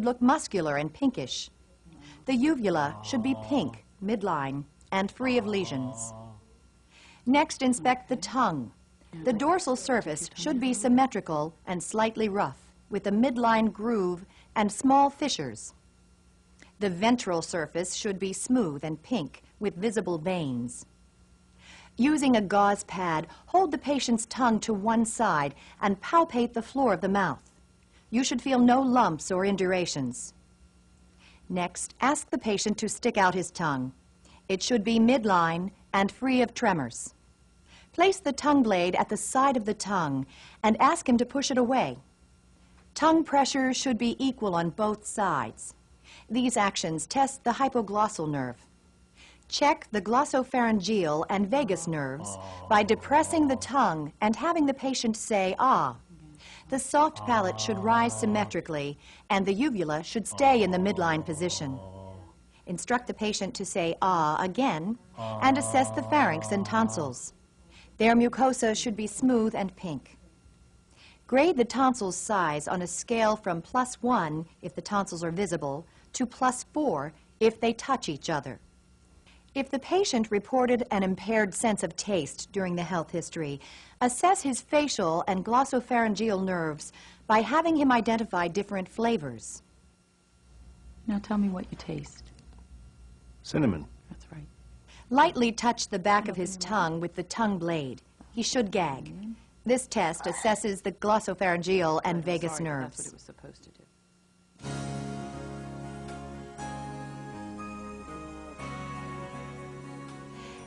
look muscular and pinkish. The uvula should be pink, midline, and free of lesions. Next, inspect the tongue. The dorsal surface should be symmetrical and slightly rough, with a midline groove and small fissures. The ventral surface should be smooth and pink, with visible veins. Using a gauze pad, hold the patient's tongue to one side and palpate the floor of the mouth. You should feel no lumps or indurations. Next, ask the patient to stick out his tongue. It should be midline and free of tremors. Place the tongue blade at the side of the tongue and ask him to push it away. Tongue pressure should be equal on both sides. These actions test the hypoglossal nerve. Check the glossopharyngeal and vagus nerves by depressing the tongue and having the patient say, ah. The soft palate should rise symmetrically, and the uvula should stay in the midline position. Instruct the patient to say, ah, again, and assess the pharynx and tonsils. Their mucosa should be smooth and pink. Grade the tonsils' size on a scale from +1 if the tonsils are visible to +4 if they touch each other. If the patient reported an impaired sense of taste during the health history, assess his facial and glossopharyngeal nerves by having him identify different flavors. Now tell me what you taste. Cinnamon. That's right. Lightly touch the back of his tongue with the tongue blade. He should gag. This test assesses the glossopharyngeal and vagus nerves. That's what it was supposed to do.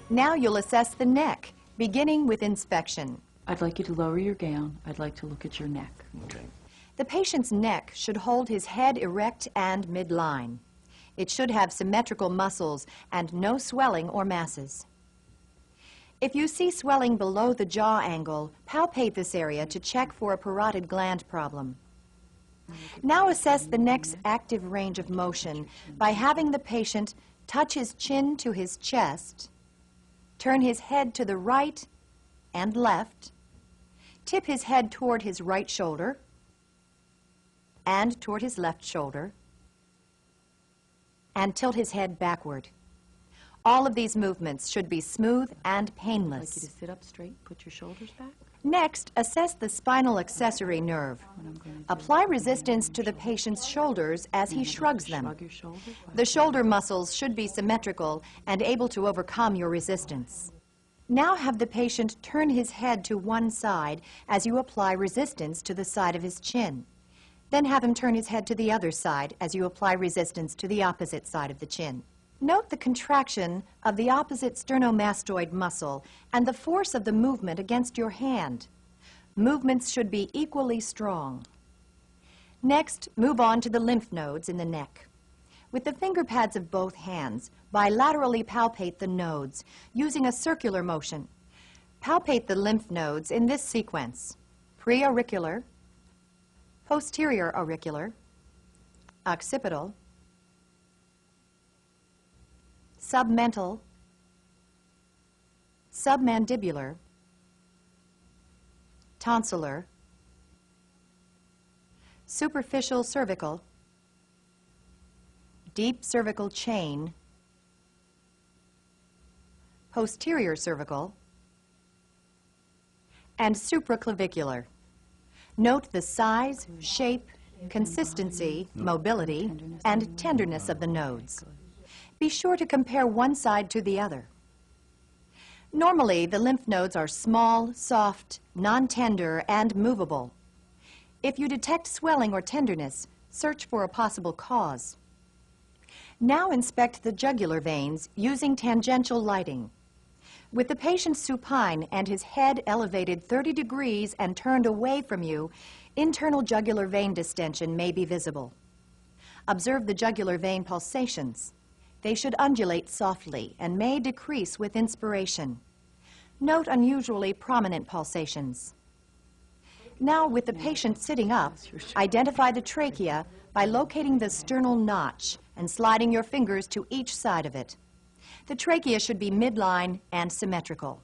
Now you'll assess the neck, beginning with inspection. I'd like you to lower your gown. I'd like to look at your neck. Okay. The patient's neck should hold his head erect and midline. It should have symmetrical muscles and no swelling or masses. If you see swelling below the jaw angle, palpate this area to check for a parotid gland problem. Now assess the neck's active range of motion by having the patient touch his chin to his chest, turn his head to the right and left, tip his head toward his right shoulder and toward his left shoulder, and tilt his head backward. All of these movements should be smooth and painless. I'd like you to sit up straight, put your shoulders back. Next, assess the spinal accessory nerve. Apply resistance to the patient's shoulders as he shrugs them. Shrug your shoulders. The shoulder muscles should be symmetrical and able to overcome your resistance. Now have the patient turn his head to one side as you apply resistance to the side of his chin. Then have him turn his head to the other side as you apply resistance to the opposite side of the chin. Note the contraction of the opposite sternomastoid muscle and the force of the movement against your hand. Movements should be equally strong. Next, move on to the lymph nodes in the neck. With the finger pads of both hands, bilaterally palpate the nodes using a circular motion. Palpate the lymph nodes in this sequence: preauricular, posterior auricular, occipital, submental, submandibular, tonsillar, superficial cervical, deep cervical chain, posterior cervical, and supraclavicular. Note the size, shape, consistency, mobility, and tenderness of the nodes. Be sure to compare one side to the other. Normally, the lymph nodes are small, soft, non-tender, and movable. If you detect swelling or tenderness, search for a possible cause. Now inspect the jugular veins using tangential lighting. With the patient supine and his head elevated 30 degrees and turned away from you, internal jugular vein distension may be visible. Observe the jugular vein pulsations. They should undulate softly and may decrease with inspiration. Note unusually prominent pulsations. Now, with the patient sitting up, identify the trachea by locating the sternal notch and sliding your fingers to each side of it. The trachea should be midline and symmetrical.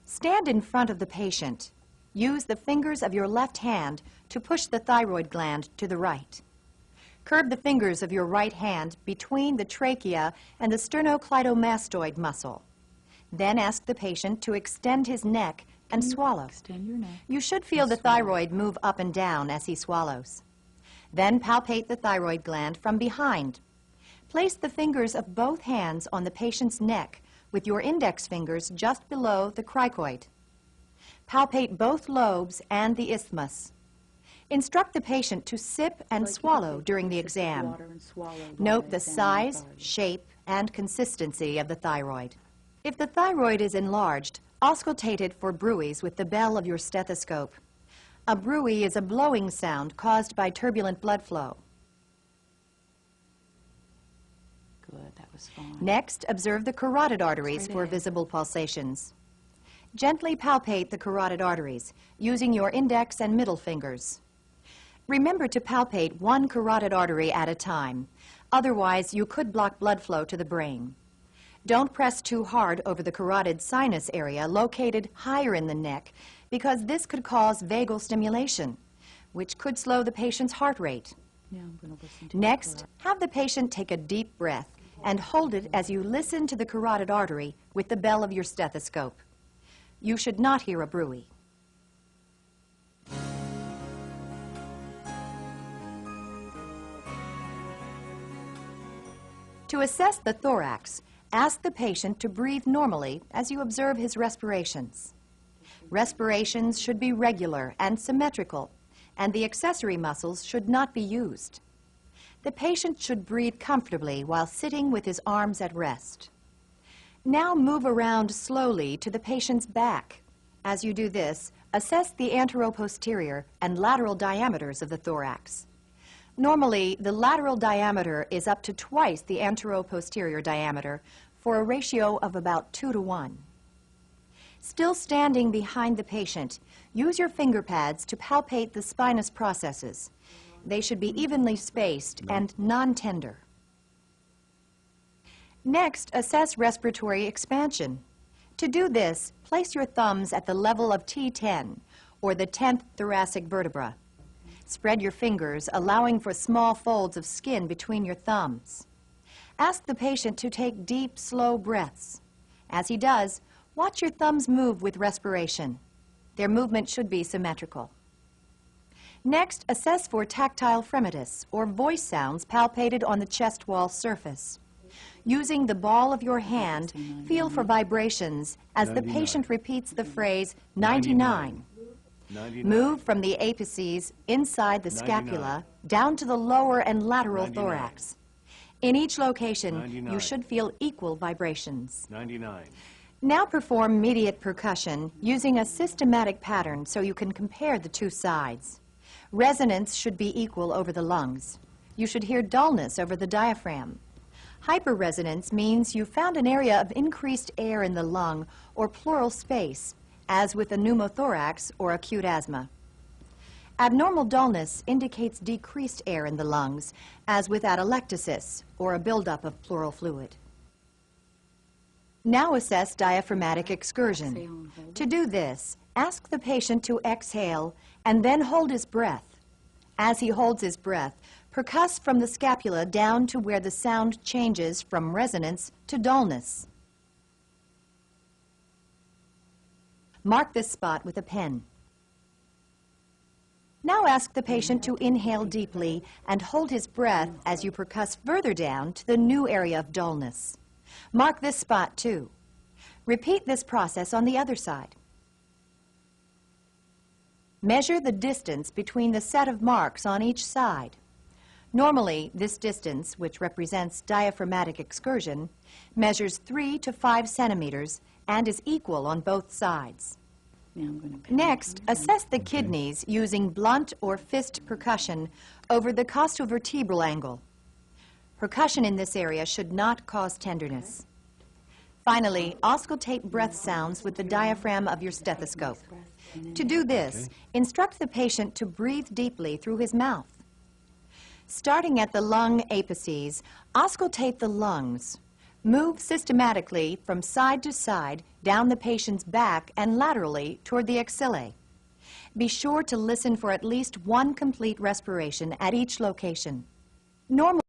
Stand in front of the patient. Use the fingers of your left hand to push the thyroid gland to the right. Curve the fingers of your right hand between the trachea and the sternocleidomastoid muscle. Then ask the patient to extend his neck and swallow. Extend your neck. You should feel the thyroid move up and down as he swallows. Then palpate the thyroid gland from behind. Place the fingers of both hands on the patient's neck with your index fingers just below the cricoid. Palpate both lobes and the isthmus. Instruct the patient to sip and swallow during the exam. Note the size, shape, and consistency of the thyroid. If the thyroid is enlarged, auscultate it for bruits with the bell of your stethoscope. A bruit is a blowing sound caused by turbulent blood flow. Good, that was fine. Next, observe the carotid arteries for visible pulsations. Gently palpate the carotid arteries using your index and middle fingers. Remember to palpate one carotid artery at a time. Otherwise, you could block blood flow to the brain. Don't press too hard over the carotid sinus area located higher in the neck because this could cause vagal stimulation, which could slow the patient's heart rate. Now I'm going to listen to Next, have the patient take a deep breath and hold it as you listen to the carotid artery with the bell of your stethoscope. You should not hear a bruit. To assess the thorax, ask the patient to breathe normally as you observe his respirations. Respirations should be regular and symmetrical, and the accessory muscles should not be used. The patient should breathe comfortably while sitting with his arms at rest. Now move around slowly to the patient's back. As you do this, assess the anteroposterior and lateral diameters of the thorax. Normally, the lateral diameter is up to twice the anteroposterior diameter for a ratio of about 2:1. Still standing behind the patient, use your finger pads to palpate the spinous processes. They should be evenly spaced and non-tender. Next, assess respiratory expansion. To do this, place your thumbs at the level of T10, or the 10th thoracic vertebra. Spread your fingers, allowing for small folds of skin between your thumbs. Ask the patient to take deep, slow breaths. As he does, watch your thumbs move with respiration. Their movement should be symmetrical. Next, assess for tactile fremitus, or voice sounds palpated on the chest wall surface. Using the ball of your hand, feel for vibrations as the patient repeats the phrase 99. Move from the apices inside the scapula down to the lower and lateral thorax. In each location, you should feel equal vibrations. 99. Now perform mediate percussion using a systematic pattern so you can compare the two sides. Resonance should be equal over the lungs. You should hear dullness over the diaphragm. Hyperresonance means you found an area of increased air in the lung or pleural space, as with a pneumothorax or acute asthma. Abnormal dullness indicates decreased air in the lungs, as with atelectasis or a buildup of pleural fluid. Now assess diaphragmatic excursion. To do this, ask the patient to exhale and then hold his breath. As he holds his breath, percuss from the scapula down to where the sound changes from resonance to dullness. Mark this spot with a pen. Now ask the patient to inhale deeply and hold his breath as you percuss further down to the new area of dullness. Mark this spot too. Repeat this process on the other side. Measure the distance between the set of marks on each side. Normally, this distance, which represents diaphragmatic excursion, measures 3 to 5 centimeters and is equal on both sides. Next, assess the kidneys using blunt or fist percussion over the costovertebral angle. Percussion in this area should not cause tenderness. Finally, auscultate breath sounds with the diaphragm of your stethoscope. To do this, instruct the patient to breathe deeply through his mouth. Starting at the lung apices, auscultate the lungs. Move systematically from side to side down the patient's back and laterally toward the axillae. Be sure to listen for at least one complete respiration at each location. Normal